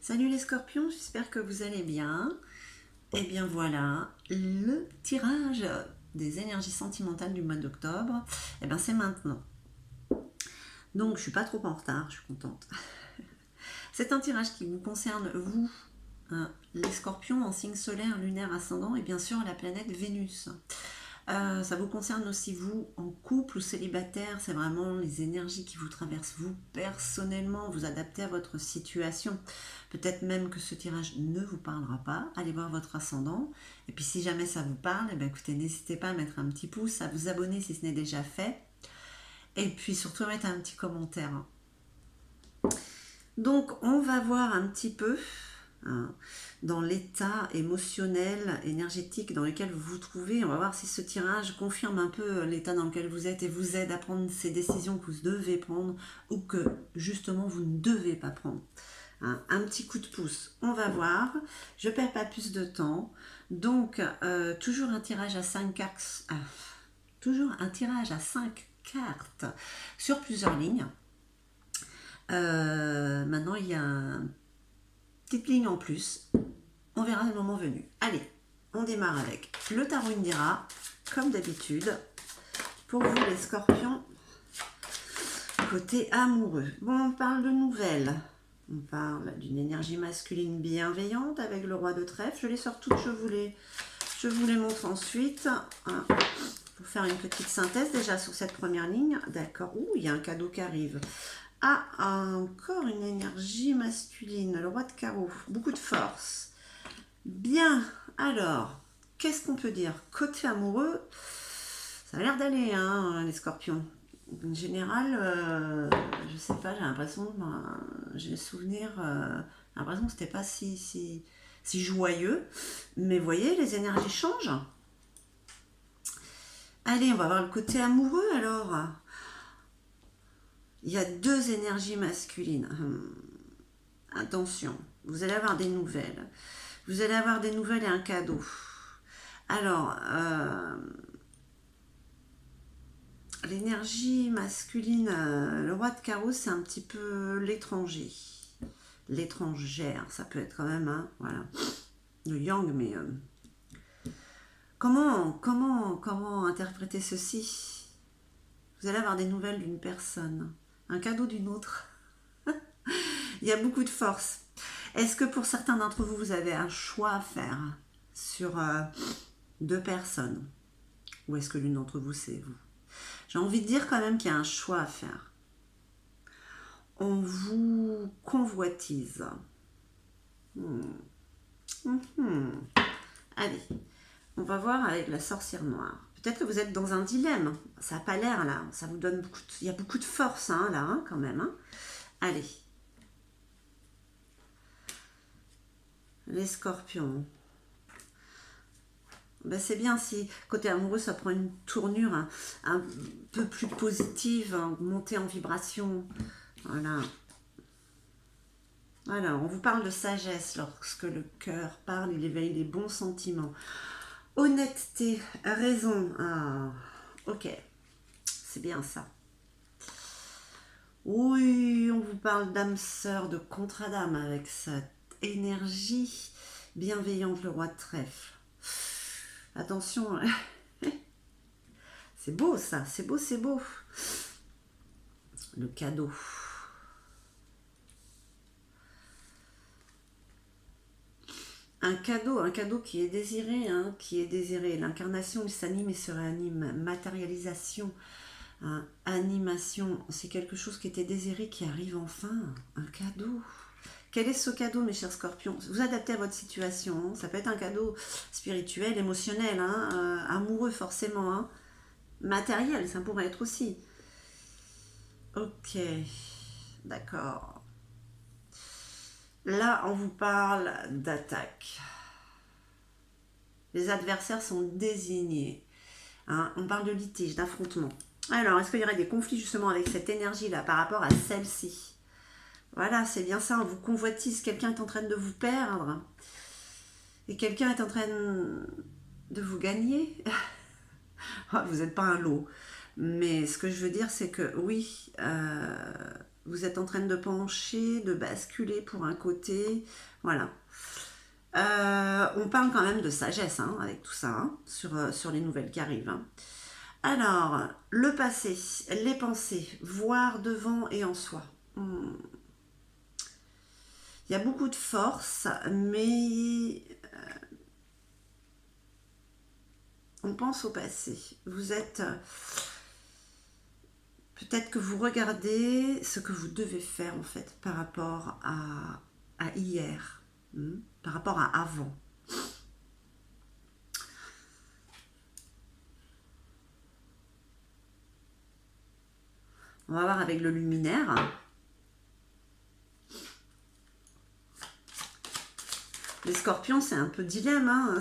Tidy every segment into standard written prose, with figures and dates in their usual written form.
Salut les scorpions, j'espère que vous allez bien. Et bien voilà, le tirage des énergies sentimentales du mois d'octobre, et bien c'est maintenant. Donc je suis pas trop en retard, je suis contente. C'est un tirage qui vous concerne, vous, les scorpions en signe solaire, lunaire, ascendant et bien sûr la planète Vénus. Ça vous concerne aussi vous en couple ou célibataire, c'est vraiment les énergies qui vous traversent vous personnellement, vous adaptez à votre situation. Peut-être même que ce tirage ne vous parlera pas, allez voir votre ascendant. Et puis si jamais ça vous parle, eh bien, écoutez, n'hésitez pas à mettre un petit pouce, à vous abonner si ce n'est déjà fait. Et puis surtout à mettre un petit commentaire. Donc on va voir un petit peu hein, dans l'état émotionnel, énergétique dans lequel vous vous trouvez. On va voir si ce tirage confirme un peu l'état dans lequel vous êtes et vous aide à prendre ces décisions que vous devez prendre ou que justement vous ne devez pas prendre. Un petit coup de pouce, on va voir. Je ne perds pas plus de temps. Donc, toujours un tirage à 5 cartes. Toujours un tirage à 5 cartes sur plusieurs lignes. Maintenant, il y a une petite ligne en plus. On verra le moment venu. Allez, on démarre avec le tarot Indira, comme d'habitude. Pour vous, les scorpions, côté amoureux. Bon, on parle de nouvelles. On parle d'une énergie masculine bienveillante avec le roi de trèfle. Je les sors toutes, je vous les montre ensuite. Pour faire une petite synthèse déjà sur cette première ligne. D'accord. Ouh, il y a un cadeau qui arrive. Ah, encore une énergie masculine. Le roi de carreau. Beaucoup de force. Bien. Alors, qu'est-ce qu'on peut dire? Côté amoureux, ça a l'air d'aller, hein, les scorpions. En général, je sais pas, j'ai l'impression, j'ai le souvenir, j'ai l'impression que c'était pas si joyeux. Mais vous voyez, les énergies changent. Allez, on va voir le côté amoureux alors. Il y a deux énergies masculines. Attention, vous allez avoir des nouvelles. Vous allez avoir des nouvelles et un cadeau. Alors, l'énergie masculine, le roi de carreau, c'est un petit peu l'étranger. L'étrangère, ça peut être quand même, hein, voilà. Le yang, mais comment interpréter ceci? Vous allez avoir des nouvelles d'une personne, un cadeau d'une autre. Il y a beaucoup de force. Est-ce que pour certains d'entre vous, vous avez un choix à faire sur deux personnes? Ou est-ce que l'une d'entre vous, c'est vous? J'ai envie de dire quand même qu'il y a un choix à faire. On vous convoitise. Allez, on va voir avec la sorcière noire. Peut-être que vous êtes dans un dilemme. Ça n'a pas l'air là. Ça vous donne beaucoup il y a beaucoup de force hein, là, hein, quand même. Hein. Allez. Les scorpions. Ben c'est bien si côté amoureux ça prend une tournure un peu plus positive, hein, montée en vibration. Voilà. Voilà, on vous parle de sagesse lorsque le cœur parle, il éveille les bons sentiments. Honnêteté, raison. Ah, ok, c'est bien ça. Oui, on vous parle d'âme sœur, de contrat d'âme avec cette énergie bienveillante, le roi de trèfle. Attention, c'est beau ça, c'est beau, c'est beau. Le cadeau. Un cadeau qui est désiré, hein, qui est désiré. L'incarnation, il s'anime et se réanime. Matérialisation, hein, animation, c'est quelque chose qui était désiré qui arrive enfin. Un cadeau. Quel est ce cadeau, mes chers scorpions? Vous adaptez à votre situation. Ça peut être un cadeau spirituel, émotionnel, hein, amoureux forcément. Hein. Matériel, ça pourrait être aussi. Ok, d'accord. Là, on vous parle d'attaque. Les adversaires sont désignés. Hein, on parle de litige, d'affrontement. Alors, est-ce qu'il y aurait des conflits justement avec cette énergie-là par rapport à celle-ci? Voilà, c'est bien ça, on vous convoitise, quelqu'un est en train de vous perdre et quelqu'un est en train de vous gagner. Vous n'êtes pas un lot. Mais ce que je veux dire, c'est que oui, Vous êtes en train de pencher, de basculer pour un côté. Voilà. On parle quand même de sagesse hein, avec tout ça, hein, sur les nouvelles qui arrivent. Hein. Alors, le passé, les pensées, voir devant et en soi. Il y a beaucoup de force, mais on pense au passé. Vous êtes... peut-être que vous regardez ce que vous devez faire en fait par rapport à hier, par rapport à avant. On va voir avec le luminaire. Les scorpions, c'est un peu dilemme. Hein.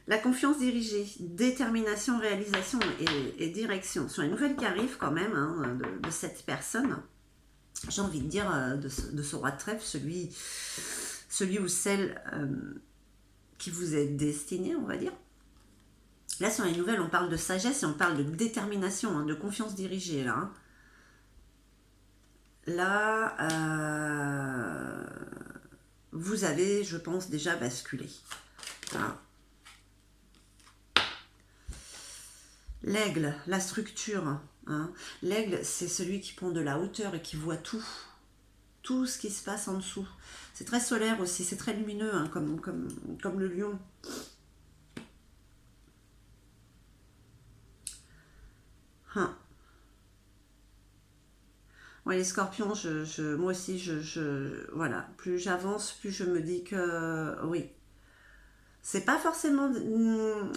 La confiance dirigée, détermination, réalisation et direction. Sur les nouvelles qui arrivent quand même hein, de cette personne, j'ai envie de dire de ce roi de trèfle, celui ou celle qui vous est destiné, on va dire. Là, sur les nouvelles, on parle de sagesse et on parle de détermination, hein, de confiance dirigée. Là, vous avez, je pense, déjà basculé. Voilà. L'aigle, la structure. Hein. L'aigle, c'est celui qui prend de la hauteur et qui voit tout ce qui se passe en dessous. C'est très solaire aussi, c'est très lumineux, hein, comme le lion. Hein. Ouais, les scorpions, moi aussi, voilà, plus j'avance, plus je me dis que oui. C'est pas forcément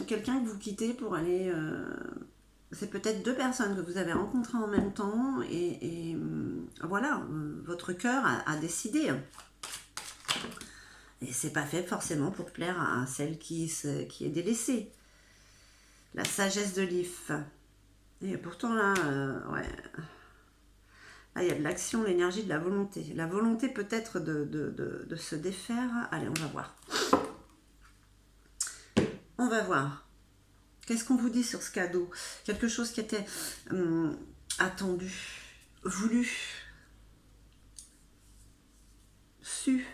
quelqu'un que vous quittez pour aller... c'est peut-être deux personnes que vous avez rencontrées en même temps et voilà, votre cœur a décidé. Et c'est pas fait forcément pour plaire à celle qui est délaissée. La sagesse de l'IF. Et pourtant là, ouais... Là, il y a de l'action, l'énergie, de la volonté. La volonté peut-être de se défaire. Allez, on va voir. On va voir. Qu'est-ce qu'on vous dit sur ce cadeau? Quelque chose qui était attendu, voulu, su.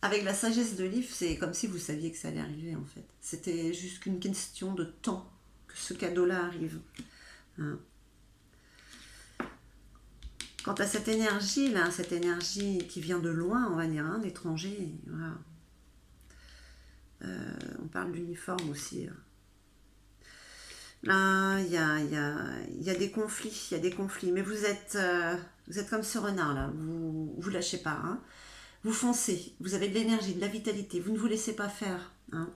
Avec la sagesse de l'IF, c'est comme si vous saviez que ça allait arriver en fait. C'était juste qu'une question de temps que ce cadeau-là arrive. Hein. Quant à cette énergie là, cette énergie qui vient de loin, on va dire, hein, d'étranger, voilà. On parle d'uniforme aussi. Là, il y a des conflits, mais vous êtes comme ce renard là, vous lâchez pas, hein. Vous foncez, vous avez de l'énergie, de la vitalité, vous ne vous laissez pas faire, hein.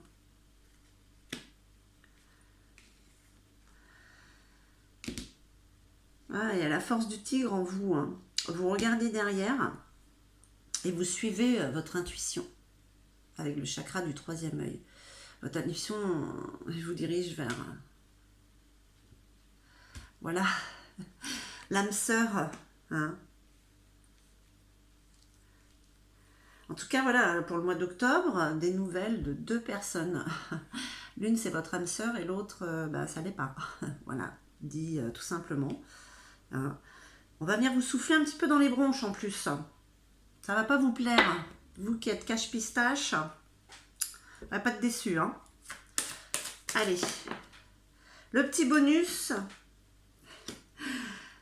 Ah, il y a la force du tigre en vous, hein. Vous regardez derrière et vous suivez votre intuition avec le chakra du troisième œil. Votre intuition vous dirige vers... voilà, l'âme sœur, hein. En tout cas, voilà, pour le mois d'octobre, des nouvelles de deux personnes. L'une, c'est votre âme sœur et l'autre, ça l'est pas. Voilà, dit tout simplement. Hein. On va venir vous souffler un petit peu dans les bronches en plus. Ça va pas vous plaire. Vous qui êtes cache-pistache, va pas être déçu. Hein. Allez, le petit bonus,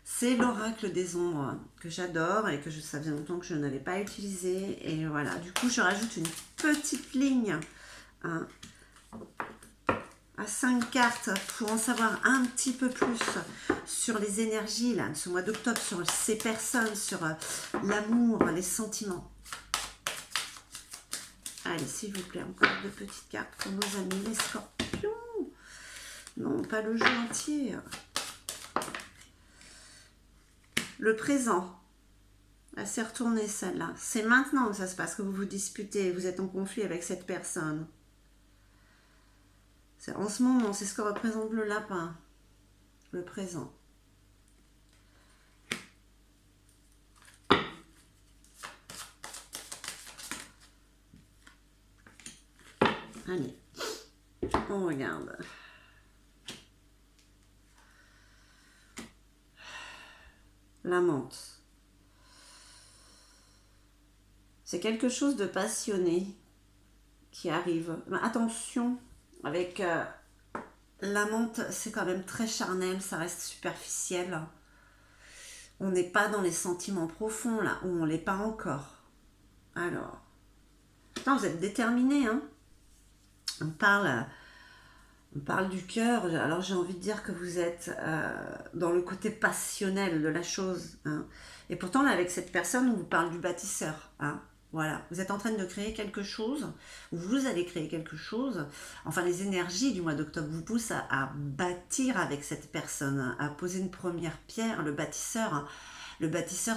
c'est l'oracle des ombres que j'adore et que ça faisait longtemps que je n'avais pas utilisé. Et voilà, du coup, je rajoute une petite ligne hein, à 5 cartes pour en savoir un petit peu plus sur les énergies là, de ce mois d'octobre, sur ces personnes, sur l'amour, les sentiments. Allez, s'il vous plaît, encore deux petites cartes pour nos amis les scorpions. Non, pas le jeu entier. Le présent. Elle s'est retournée celle-là. C'est maintenant que ça se passe, que vous vous disputez, vous êtes en conflit avec cette personne. En ce moment, c'est ce que représente le lapin. Le présent. Allez, on regarde. la menthe. C'est quelque chose de passionné qui arrive. Mais attention, avec la menthe, c'est quand même très charnel, ça reste superficiel. On n'est pas dans les sentiments profonds, là, où on l'est pas encore. Alors, putain, vous êtes déterminés, hein. On parle du cœur, alors j'ai envie de dire que vous êtes dans le côté passionnel de la chose. Hein. Et pourtant, là, avec cette personne, on vous parle du bâtisseur. Hein. Voilà, vous êtes en train de créer quelque chose, ou vous allez créer quelque chose. Enfin, les énergies du mois d'octobre vous poussent à bâtir avec cette personne, à poser une première pierre. Le bâtisseur,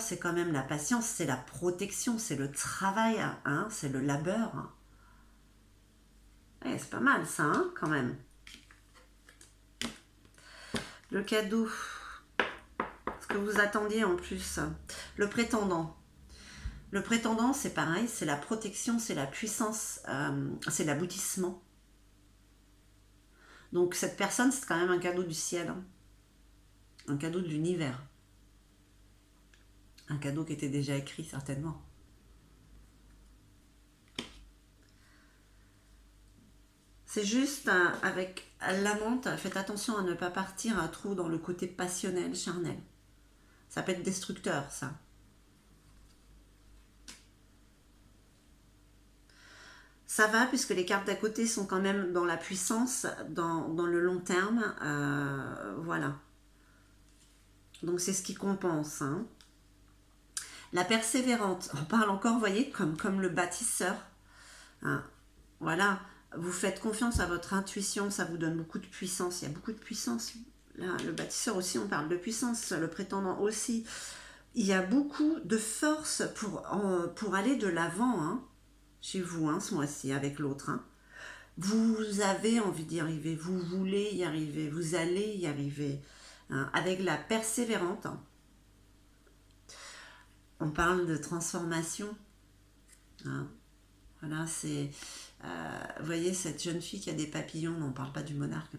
c'est quand même la patience, c'est la protection, c'est le travail, hein, c'est le labeur. Ouais, c'est pas mal ça, hein, quand même. Le cadeau, ce que vous attendiez en plus. Le prétendant. Le prétendant, c'est pareil, c'est la protection, c'est la puissance, c'est l'aboutissement. Donc cette personne, c'est quand même un cadeau du ciel, hein. Un cadeau de l'univers. Un cadeau qui était déjà écrit, certainement. C'est juste avec la menthe, faites attention à ne pas partir trop dans le côté passionnel, charnel. Ça peut être destructeur, ça. Ça va puisque les cartes d'à côté sont quand même dans la puissance, dans le long terme. Voilà. Donc c'est ce qui compense. Hein. La persévérante, on parle encore, vous voyez, comme le bâtisseur. Hein. Voilà. Vous faites confiance à votre intuition, ça vous donne beaucoup de puissance. Il y a beaucoup de puissance. Là, le bâtisseur aussi, on parle de puissance. Le prétendant aussi. Il y a beaucoup de force pour aller de l'avant, hein, chez vous, hein, ce mois-ci, avec l'autre. Hein. Vous avez envie d'y arriver, vous voulez y arriver, vous allez y arriver. Hein, avec la persévérante. Hein. On parle de transformation. Hein. Voilà, c'est... vous voyez, cette jeune fille qui a des papillons, on ne parle pas du monarque.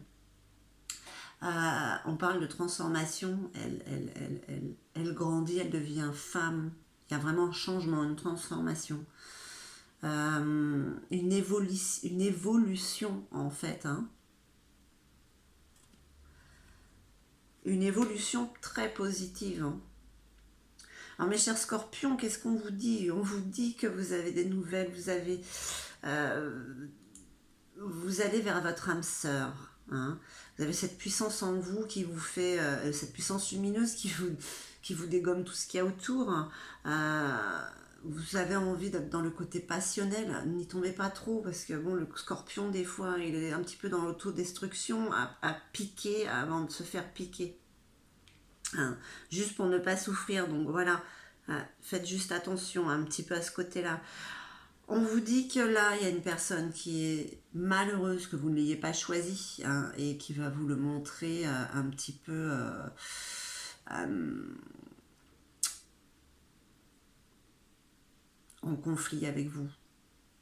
On parle de transformation, elle grandit, elle devient femme. Il y a vraiment un changement, une transformation. Une évolution en fait. Hein. Une évolution très positive. Hein. Alors mes chers scorpions, qu'est-ce qu'on vous dit? On vous dit que vous avez des nouvelles, vous allez vers votre âme sœur. Hein. Vous avez cette puissance en vous qui vous fait, cette puissance lumineuse qui vous dégomme tout ce qu'il y a autour. Vous avez envie d'être dans le côté passionnel, n'y tombez pas trop, parce que bon, le scorpion, des fois, il est un petit peu dans l'autodestruction, à piquer avant de se faire piquer. Hein, juste pour ne pas souffrir, donc voilà, faites juste attention un petit peu à ce côté-là. On vous dit que là, il y a une personne qui est malheureuse que vous ne l'ayez pas choisie, hein, et qui va vous le montrer un petit peu... en conflit avec vous,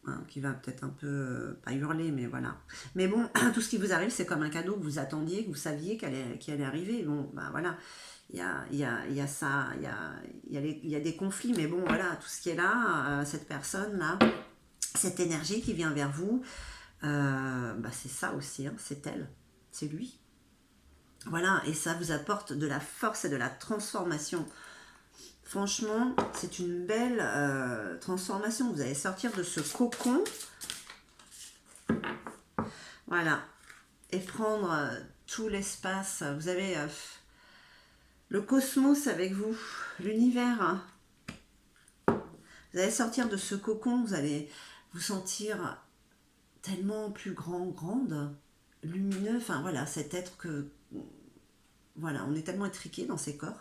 hein, qui va peut-être un peu, pas hurler, mais voilà. Mais bon, tout ce qui vous arrive, c'est comme un cadeau que vous attendiez, que vous saviez qu'il allait arriver. Bon, ben voilà, il y a ça, il y a des conflits, mais bon, voilà, tout ce qui est là, cette personne-là, cette énergie qui vient vers vous, c'est ça aussi, hein, c'est elle, c'est lui. Voilà, et ça vous apporte de la force et de la transformation. Franchement, c'est une belle transformation. Vous allez sortir de ce cocon. Voilà. Et prendre tout l'espace. Vous avez le cosmos avec vous. L'univers. Hein. Vous allez sortir de ce cocon. Vous allez vous sentir tellement plus grande, lumineux. Enfin, voilà, cet être que... Voilà, on est tellement étriqué dans ces corps.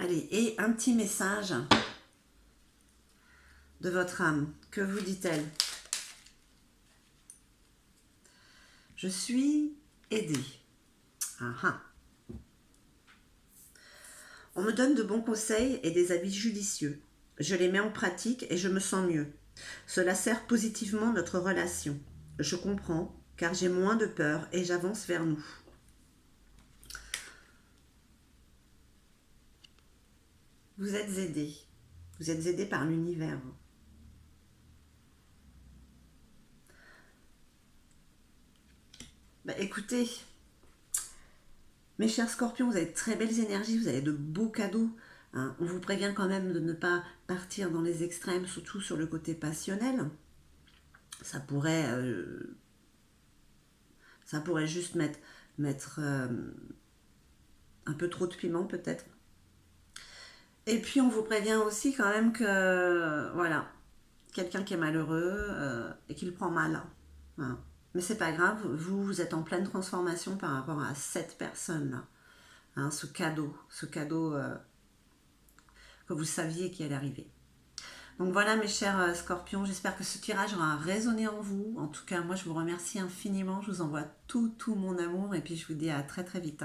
Allez, et un petit message de votre âme. Que vous dit-elle? Je suis aidée. On me donne de bons conseils et des avis judicieux. Je les mets en pratique et je me sens mieux. Cela sert positivement notre relation. Je comprends, car j'ai moins de peur et j'avance vers nous. Vous êtes aidé. Vous êtes aidé par l'univers. Bah, écoutez, mes chers scorpions, vous avez de très belles énergies, vous avez de beaux cadeaux. Hein. On vous prévient quand même de ne pas partir dans les extrêmes, surtout sur le côté passionnel. Ça pourrait juste mettre un peu trop de piment peut-être. Et puis on vous prévient aussi quand même que voilà, quelqu'un qui est malheureux et qui le prend mal. Voilà. Mais c'est pas grave, vous êtes en pleine transformation par rapport à cette personne-là. Hein, ce cadeau que vous saviez qui allait arriver. Donc voilà mes chers scorpions, j'espère que ce tirage aura résonné en vous. En tout cas, moi je vous remercie infiniment, je vous envoie tout mon amour et puis je vous dis à très très vite.